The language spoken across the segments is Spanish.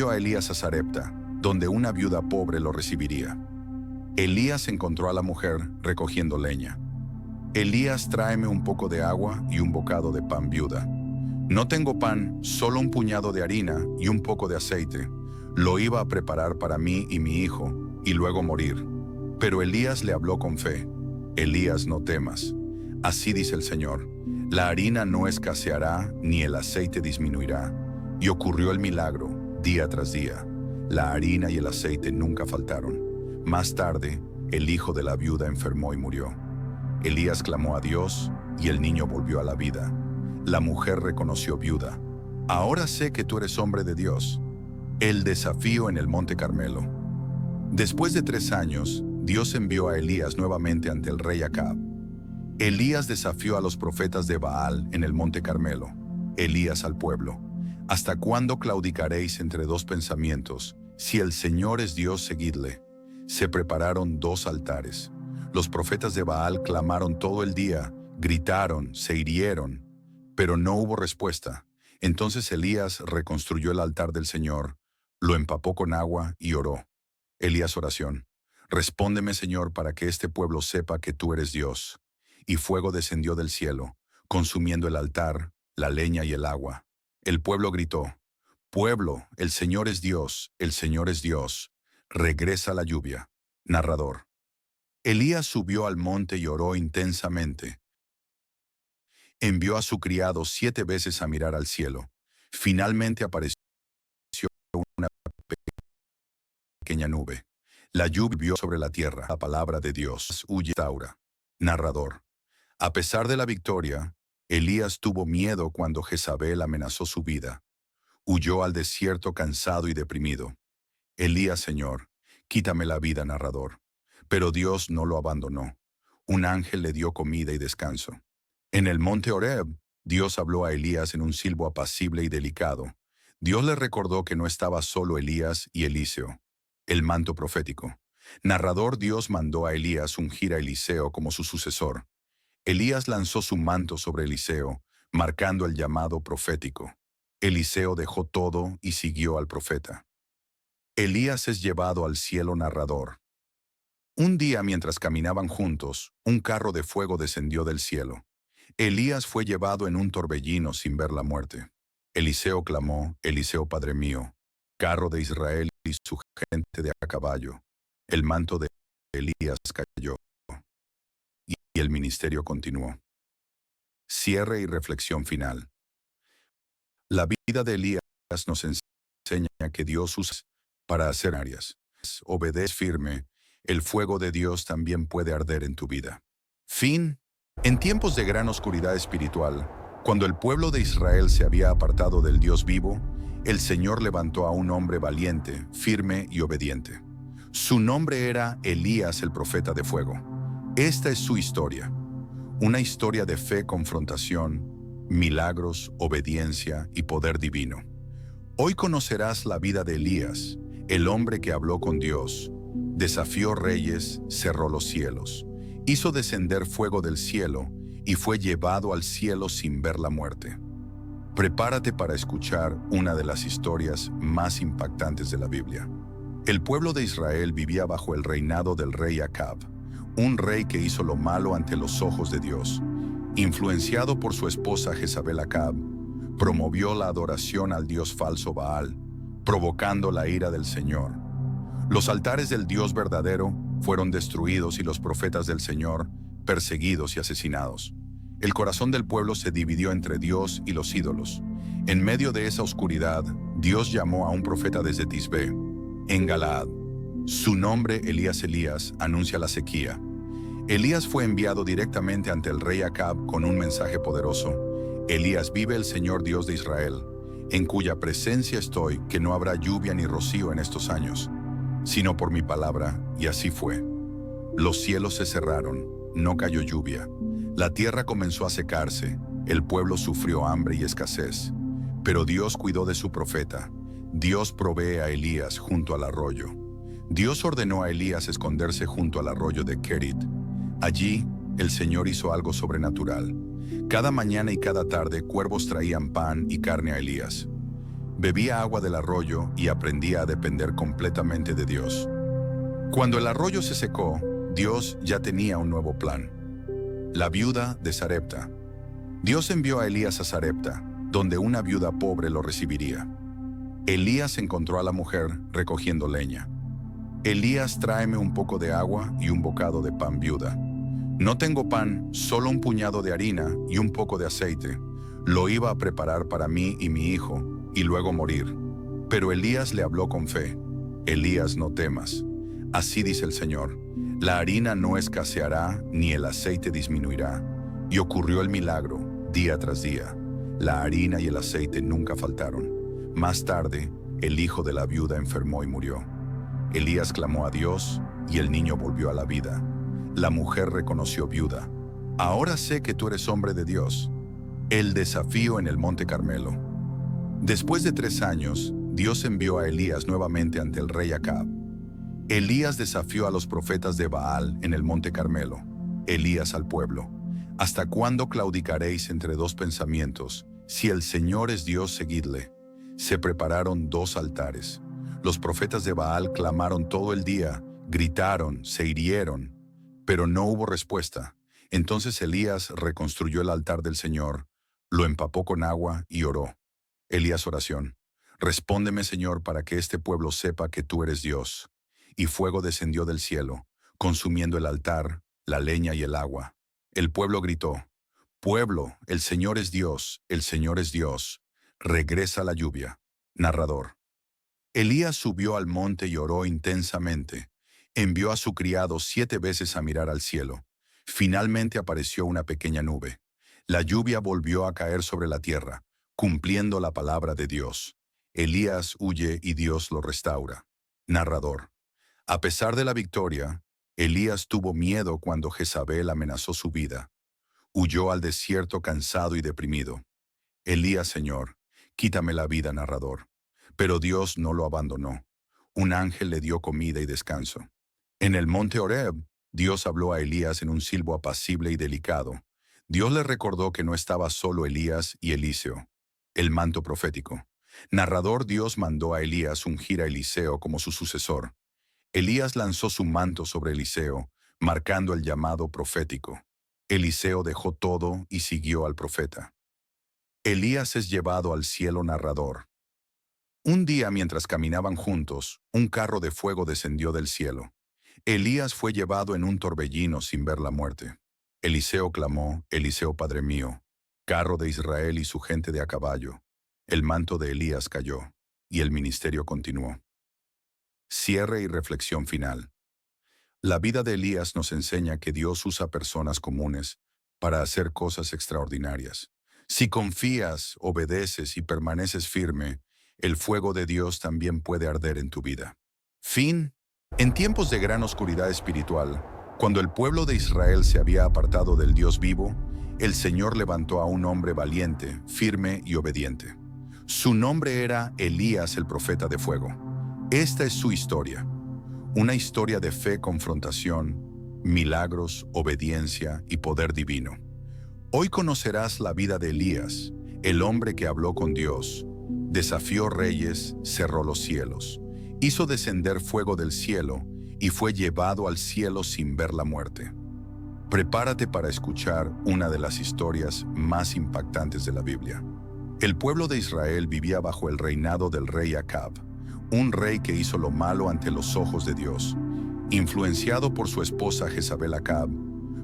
a Elías a Sarepta, donde una viuda pobre lo recibiría. Elías encontró a la mujer recogiendo leña. Elías, tráeme un poco de agua y un bocado de pan, viuda. No tengo pan, solo un puñado de harina y un poco de aceite. Lo iba a preparar para mí y mi hijo, y luego morir. Pero Elías le habló con fe. Elías, no temas. Así dice el Señor, la harina no escaseará ni el aceite disminuirá. Y ocurrió el milagro, día tras día. La harina y el aceite nunca faltaron. Más tarde, el hijo de la viuda enfermó y murió. Elías clamó a Dios y el niño volvió a la vida. La mujer reconoció viuda. Ahora sé que tú eres hombre de Dios. El desafío en el Monte Carmelo. Después de 3 años, Dios envió a Elías nuevamente ante el rey Acab. Elías desafió a los profetas de Baal en el Monte Carmelo. Elías al pueblo: ¿hasta cuándo claudicaréis entre 2 pensamientos? Si el Señor es Dios, seguidle. Se prepararon 2 altares. Los profetas de Baal clamaron todo el día, gritaron, se hirieron, pero no hubo respuesta. Entonces Elías reconstruyó el altar del Señor, lo empapó con agua y oró. Elías, oración: respóndeme, Señor, para que este pueblo sepa que tú eres Dios. Y fuego descendió del cielo, consumiendo el altar, la leña y el agua. El pueblo gritó: pueblo, el Señor es Dios, el Señor es Dios. Regresa la lluvia. Narrador. Elías subió al monte y oró intensamente. Envió a su criado 7 veces a mirar al cielo. Finalmente apareció una pequeña nube. La lluvia vio sobre la tierra. La palabra de Dios huye Taura. Narrador. A pesar de la victoria, Elías tuvo miedo cuando Jezabel amenazó su vida. Huyó al desierto cansado y deprimido. Elías, Señor, quítame la vida, narrador. Pero Dios no lo abandonó. Un ángel le dio comida y descanso. En el monte Horeb, Dios habló a Elías en un silbo apacible y delicado. Dios le recordó que no estaba solo Elías y Eliseo. El manto profético. Narrador. Dios mandó a Elías ungir a Eliseo como su sucesor. Elías lanzó su manto sobre Eliseo, marcando el llamado profético. Eliseo dejó todo y siguió al profeta. Elías es llevado al cielo. Narrador. Un día, mientras caminaban juntos, un carro de fuego descendió del cielo. Elías fue llevado en un torbellino sin ver la muerte. Eliseo clamó: Eliseo, Padre mío, carro de Israel y su gente de a caballo. El manto de Elías cayó y el ministerio continuó. Cierre y reflexión final. La vida de Elías nos enseña que Dios usa para hacer áreas. Obedece firme. El fuego de Dios también puede arder en tu vida. Fin. En tiempos de gran oscuridad espiritual, cuando el pueblo de Israel se había apartado del Dios vivo, el Señor levantó a un hombre valiente, firme y obediente. Su nombre era Elías, el profeta de fuego. Esta es su historia. Una historia de fe, confrontación, milagros, obediencia y poder divino. Hoy conocerás la vida de Elías, el hombre que habló con Dios, desafió reyes, cerró los cielos, hizo descender fuego del cielo y fue llevado al cielo sin ver la muerte. Prepárate para escuchar una de las historias más impactantes de la Biblia. El pueblo de Israel vivía bajo el reinado del rey Acab, un rey que hizo lo malo ante los ojos de Dios. Influenciado por su esposa Jezabel, Acab promovió la adoración al dios falso Baal, provocando la ira del Señor. Los altares del Dios verdadero fueron destruidos y los profetas del Señor perseguidos y asesinados. El corazón del pueblo se dividió entre Dios y los ídolos. En medio de esa oscuridad, Dios llamó a un profeta desde Tisbé, en Galaad. Su nombre, Elías, anuncia la sequía. Elías fue enviado directamente ante el rey Acab con un mensaje poderoso. Elías, vive el Señor Dios de Israel, en cuya presencia estoy, que no habrá lluvia ni rocío en estos años, sino por mi palabra, y así fue. Los cielos se cerraron, no cayó lluvia. La tierra comenzó a secarse, el pueblo sufrió hambre y escasez. Pero Dios cuidó de su profeta. Dios provee a Elías junto al arroyo. Dios ordenó a Elías esconderse junto al arroyo de Kerit. Allí, el Señor hizo algo sobrenatural. Cada mañana y cada tarde, cuervos traían pan y carne a Elías. Bebía agua del arroyo y aprendía a depender completamente de Dios. Cuando el arroyo se secó, Dios ya tenía un nuevo plan. La viuda de Sarepta. Dios envió a Elías a Sarepta, donde una viuda pobre lo recibiría. Elías encontró a la mujer recogiendo leña. Elías, tráeme un poco de agua y un bocado de pan, viuda. No tengo pan, solo un puñado de harina y un poco de aceite. Lo iba a preparar para mí y mi hijo, y luego morir. Pero Elías le habló con fe. Elías, no temas. Así dice el Señor. La harina no escaseará, ni el aceite disminuirá. Y ocurrió el milagro, día tras día. La harina y el aceite nunca faltaron. Más tarde, el hijo de la viuda enfermó y murió. Elías clamó a Dios, y el niño volvió a la vida. La mujer reconoció viuda. Ahora sé que tú eres hombre de Dios. El desafío en el Monte Carmelo. Después de 3 años, Dios envió a Elías nuevamente ante el rey Acab. Elías desafió a los profetas de Baal en el Monte Carmelo. Elías al pueblo. ¿Hasta cuándo claudicaréis entre 2 pensamientos? Si el Señor es Dios, seguidle. Se prepararon 2 altares. Los profetas de Baal clamaron todo el día, gritaron, se hirieron, pero no hubo respuesta. Entonces Elías reconstruyó el altar del Señor, lo empapó con agua y oró. Elías, oración. Respóndeme, Señor, para que este pueblo sepa que tú eres Dios. Y fuego descendió del cielo, consumiendo el altar, la leña y el agua. El pueblo gritó, pueblo, el Señor es Dios, el Señor es Dios. Regresa la lluvia. Narrador. Elías subió al monte y oró intensamente. Envió a su criado 7 veces a mirar al cielo. Finalmente apareció una pequeña nube. La lluvia volvió a caer sobre la tierra, cumpliendo la palabra de Dios. Elías huye y Dios lo restaura. Narrador. A pesar de la victoria, Elías tuvo miedo cuando Jezabel amenazó su vida. Huyó al desierto cansado y deprimido. Elías, Señor, quítame la vida, narrador. Pero Dios no lo abandonó. Un ángel le dio comida y descanso. En el monte Horeb, Dios habló a Elías en un silbo apacible y delicado. Dios le recordó que no estaba solo Elías y Eliseo, el manto profético. Narrador. Dios mandó a Elías ungir a Eliseo como su sucesor. Elías lanzó su manto sobre Eliseo, marcando el llamado profético. Eliseo dejó todo y siguió al profeta. Elías es llevado al cielo. Narrador. Un día, mientras caminaban juntos, un carro de fuego descendió del cielo. Elías fue llevado en un torbellino sin ver la muerte. Eliseo clamó, Eliseo, Padre mío, carro de Israel y su gente de a caballo. El manto de Elías cayó, y el ministerio continuó. Cierre y reflexión final. La vida de Elías nos enseña que Dios usa personas comunes para hacer cosas extraordinarias. Si confías, obedeces y permaneces firme, el fuego de Dios también puede arder en tu vida. Fin. En tiempos de gran oscuridad espiritual, cuando el pueblo de Israel se había apartado del Dios vivo, el Señor levantó a un hombre valiente, firme y obediente. Su nombre era Elías, el profeta de fuego. Esta es su historia. Una historia de fe, confrontación, milagros, obediencia y poder divino. Hoy conocerás la vida de Elías, el hombre que habló con Dios, desafió reyes, cerró los cielos, hizo descender fuego del cielo y fue llevado al cielo sin ver la muerte. Prepárate para escuchar una de las historias más impactantes de la Biblia. El pueblo de Israel vivía bajo el reinado del rey Acab, un rey que hizo lo malo ante los ojos de Dios. Influenciado por su esposa Jezabel, Acab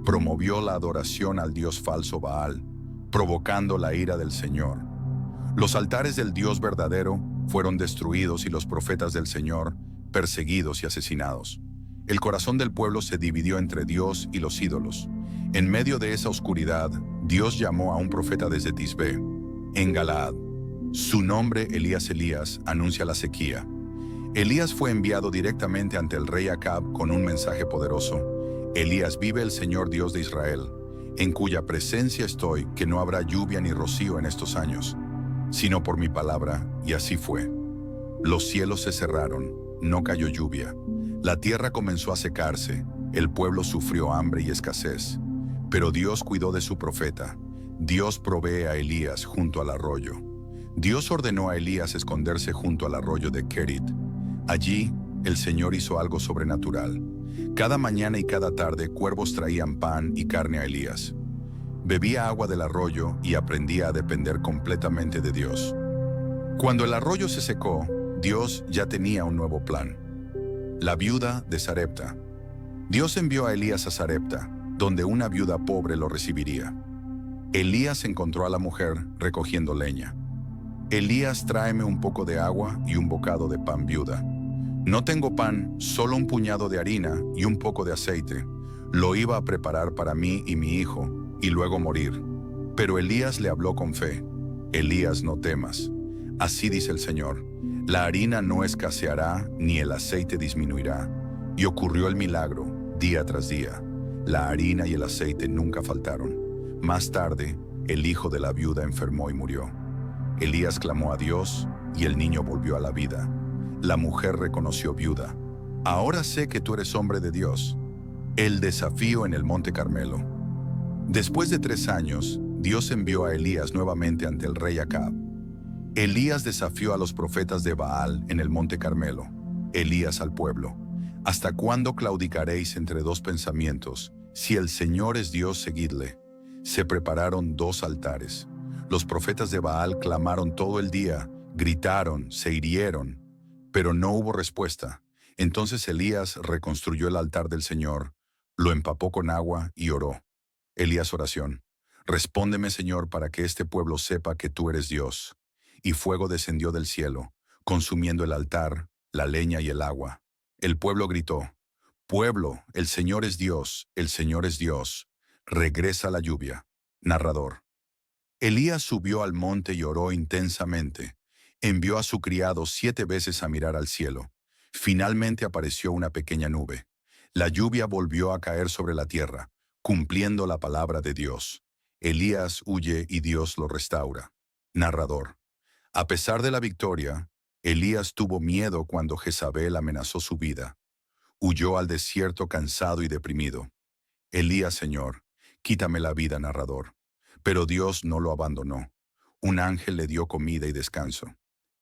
promovió la adoración al dios falso Baal, provocando la ira del Señor. Los altares del Dios verdadero fueron destruidos y los profetas del Señor perseguidos y asesinados. El corazón del pueblo se dividió entre Dios y los ídolos. En medio de esa oscuridad, Dios llamó a un profeta desde Tisbe, en Galaad. Su nombre, Elías, anuncia la sequía. Elías fue enviado directamente ante el rey Acab con un mensaje poderoso. Elías, vive el Señor Dios de Israel, en cuya presencia estoy, que no habrá lluvia ni rocío en estos años, sino por mi palabra, y así fue. Los cielos se cerraron, no cayó lluvia. La tierra comenzó a secarse, el pueblo sufrió hambre y escasez. Pero Dios cuidó de su profeta. Dios provee a Elías junto al arroyo. Dios ordenó a Elías esconderse junto al arroyo de Kerit. Allí, el Señor hizo algo sobrenatural. Cada mañana y cada tarde, cuervos traían pan y carne a Elías. Bebía agua del arroyo y aprendía a depender completamente de Dios. Cuando el arroyo se secó, Dios ya tenía un nuevo plan. La viuda de Sarepta. Dios envió a Elías a Sarepta, donde una viuda pobre lo recibiría. Elías encontró a la mujer recogiendo leña. Elías, tráeme un poco de agua y un bocado de pan, viuda. No tengo pan, solo un puñado de harina y un poco de aceite. Lo iba a preparar para mí y mi hijo, y luego morir. Pero Elías le habló con fe. Elías, no temas. Así dice el Señor. La harina no escaseará ni el aceite disminuirá. Y ocurrió el milagro, día tras día. La harina y el aceite nunca faltaron. Más tarde, el hijo de la viuda enfermó y murió. Elías clamó a Dios y el niño volvió a la vida. La mujer reconoció viuda. Ahora sé que tú eres hombre de Dios. El desafío en el Monte Carmelo. Después de 3 años, Dios envió a Elías nuevamente ante el rey Acab. Elías desafió a los profetas de Baal en el Monte Carmelo. Elías al pueblo. ¿Hasta cuándo claudicaréis entre 2 pensamientos? Si el Señor es Dios, seguidle. Se prepararon 2 altares. Los profetas de Baal clamaron todo el día, gritaron, se hirieron, pero no hubo respuesta. Entonces Elías reconstruyó el altar del Señor, lo empapó con agua y oró. Elías, oración. Respóndeme, Señor, para que este pueblo sepa que tú eres Dios. Y fuego descendió del cielo, consumiendo el altar, la leña y el agua. El pueblo gritó, pueblo, el Señor es Dios, el Señor es Dios. Regresa la lluvia. Narrador. Elías subió al monte y oró intensamente. Envió a su criado 7 veces a mirar al cielo. Finalmente apareció una pequeña nube. La lluvia volvió a caer sobre la tierra, cumpliendo la palabra de Dios. Elías huye y Dios lo restaura. Narrador. A pesar de la victoria, Elías tuvo miedo cuando Jezabel amenazó su vida. Huyó al desierto cansado y deprimido. Elías, Señor, quítame la vida, narrador. Pero Dios no lo abandonó. Un ángel le dio comida y descanso.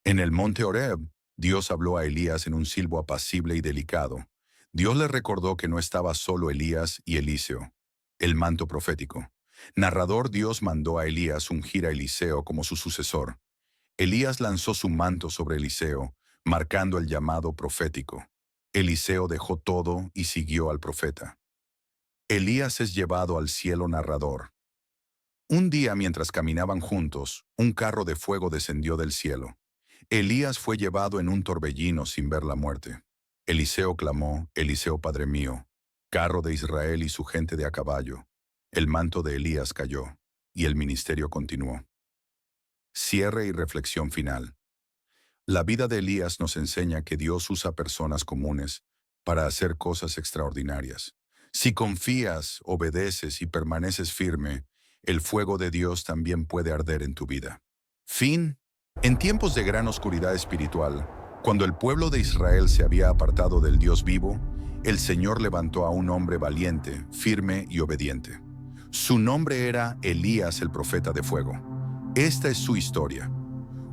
En el monte Horeb, Dios habló a Elías en un silbo apacible y delicado. Dios le recordó que no estaba solo Elías y Eliseo, el manto profético. Narrador, Dios mandó a Elías ungir a Eliseo como su sucesor. Elías lanzó su manto sobre Eliseo, marcando el llamado profético. Eliseo dejó todo y siguió al profeta. Elías es llevado al cielo, narrador. Un día, mientras caminaban juntos, un carro de fuego descendió del cielo. Elías fue llevado en un torbellino sin ver la muerte. Eliseo clamó, Eliseo, Padre mío, carro de Israel y su gente de a caballo. El manto de Elías cayó, y el ministerio continuó. Cierre y reflexión final. La vida de Elías nos enseña que Dios usa personas comunes para hacer cosas extraordinarias. Si confías, obedeces y permaneces firme, el fuego de Dios también puede arder en tu vida. Fin. En tiempos de gran oscuridad espiritual, cuando el pueblo de Israel se había apartado del Dios vivo, el Señor levantó a un hombre valiente, firme y obediente. Su nombre era Elías, el profeta de fuego. Esta es su historia.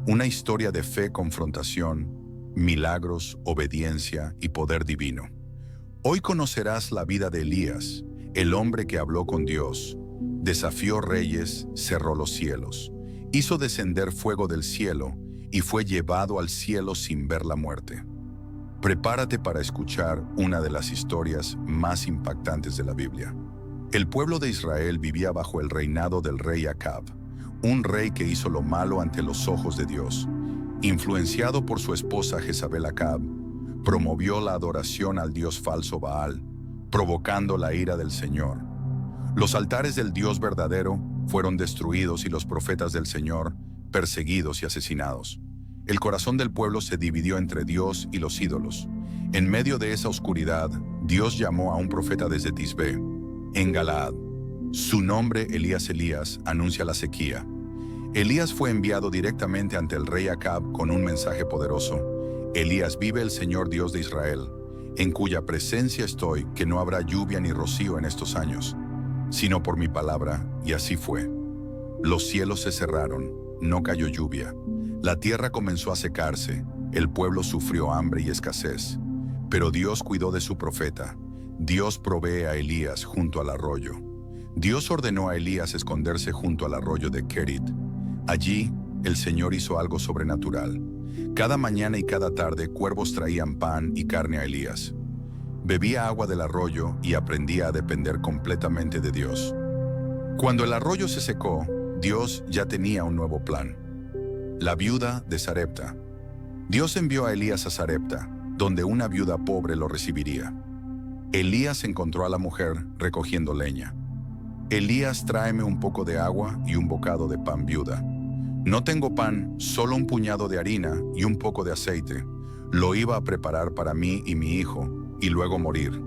Una historia de fe, confrontación, milagros, obediencia y poder divino. Hoy conocerás la vida de Elías, el hombre que habló con Dios, desafió reyes, cerró los cielos, hizo descender fuego del cielo y fue llevado al cielo sin ver la muerte. Prepárate para escuchar una de las historias más impactantes de la Biblia. El pueblo de Israel vivía bajo el reinado del rey Acab, un rey que hizo lo malo ante los ojos de Dios. Influenciado por su esposa Jezabel, Acab promovió la adoración al dios falso Baal, provocando la ira del Señor. Los altares del Dios verdadero fueron destruidos y los profetas del Señor perseguidos y asesinados. El corazón del pueblo se dividió entre Dios y los ídolos. En medio de esa oscuridad, Dios llamó a un profeta desde Tisbé, en Galaad. Su nombre, Elías, anuncia la sequía. Elías fue enviado directamente ante el rey Acab con un mensaje poderoso. Elías, vive el Señor Dios de Israel, en cuya presencia estoy, que no habrá lluvia ni rocío en estos años, sino por mi palabra, y así fue. Los cielos se cerraron, no cayó lluvia. La tierra comenzó a secarse, el pueblo sufrió hambre y escasez. Pero Dios cuidó de su profeta. Dios provee a Elías junto al arroyo. Dios ordenó a Elías esconderse junto al arroyo de Kerit. Allí, el Señor hizo algo sobrenatural. Cada mañana y cada tarde cuervos traían pan y carne a Elías. Bebía agua del arroyo y aprendía a depender completamente de Dios. Cuando el arroyo se secó, Dios ya tenía un nuevo plan. La viuda de Sarepta. Dios envió a Elías a Sarepta, donde una viuda pobre lo recibiría. Elías encontró a la mujer recogiendo leña. Elías, tráeme un poco de agua y un bocado de pan, viuda. No tengo pan, solo un puñado de harina y un poco de aceite. Lo iba a preparar para mí y mi hijo, y luego morir.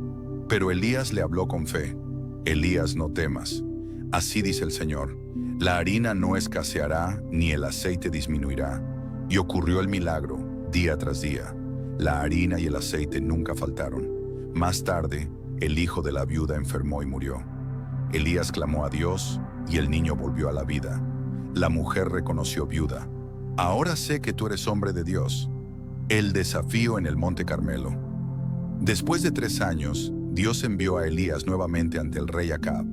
Pero Elías le habló con fe. Elías, no temas. Así dice el Señor. La harina no escaseará ni el aceite disminuirá. Y ocurrió el milagro, día tras día. La harina y el aceite nunca faltaron. Más tarde, el hijo de la viuda enfermó y murió. Elías clamó a Dios y el niño volvió a la vida. La mujer reconoció viuda. Ahora sé que tú eres hombre de Dios. El desafío en el Monte Carmelo. Después de 3 años, Dios envió a Elías nuevamente ante el rey Acab.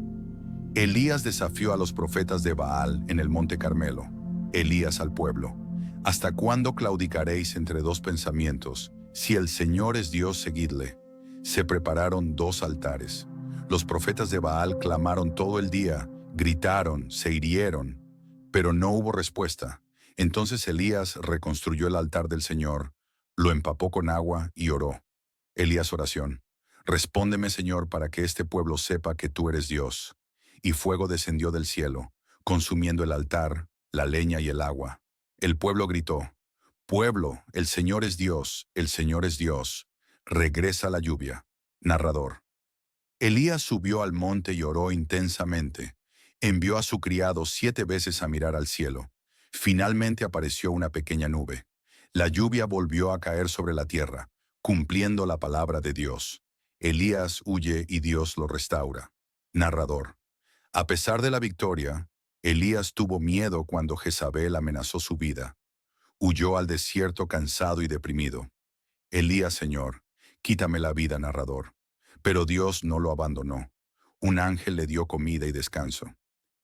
Elías desafió a los profetas de Baal en el Monte Carmelo. Elías al pueblo. ¿Hasta cuándo claudicaréis entre 2 pensamientos? Si el Señor es Dios, seguidle. Se prepararon 2 altares. Los profetas de Baal clamaron todo el día, gritaron, se hirieron, pero no hubo respuesta. Entonces Elías reconstruyó el altar del Señor, lo empapó con agua y oró. Elías, oración. Respóndeme, Señor, para que este pueblo sepa que tú eres Dios. Y fuego descendió del cielo, consumiendo el altar, la leña y el agua. El pueblo gritó, pueblo, el Señor es Dios, el Señor es Dios. Regresa la lluvia. Narrador. Elías subió al monte y oró intensamente. Envió a su criado 7 veces a mirar al cielo. Finalmente apareció una pequeña nube. La lluvia volvió a caer sobre la tierra, cumpliendo la palabra de Dios. Elías huye y Dios lo restaura. Narrador. A pesar de la victoria, Elías tuvo miedo cuando Jezabel amenazó su vida. Huyó al desierto cansado y deprimido. Elías, Señor, quítame la vida, narrador. Pero Dios no lo abandonó. Un ángel le dio comida y descanso.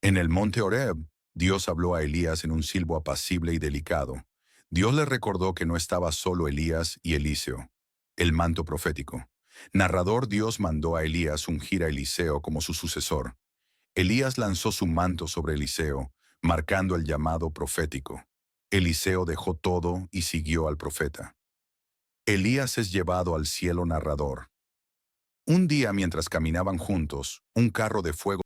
En el monte Horeb, Dios habló a Elías en un silbo apacible y delicado. Dios le recordó que no estaba solo Elías y Eliseo. El manto profético. Narrador. Dios mandó a Elías ungir a Eliseo como su sucesor. Elías lanzó su manto sobre Eliseo, marcando el llamado profético. Eliseo dejó todo y siguió al profeta. Elías es llevado al cielo. Narrador. Un día, mientras caminaban juntos, un carro de fuego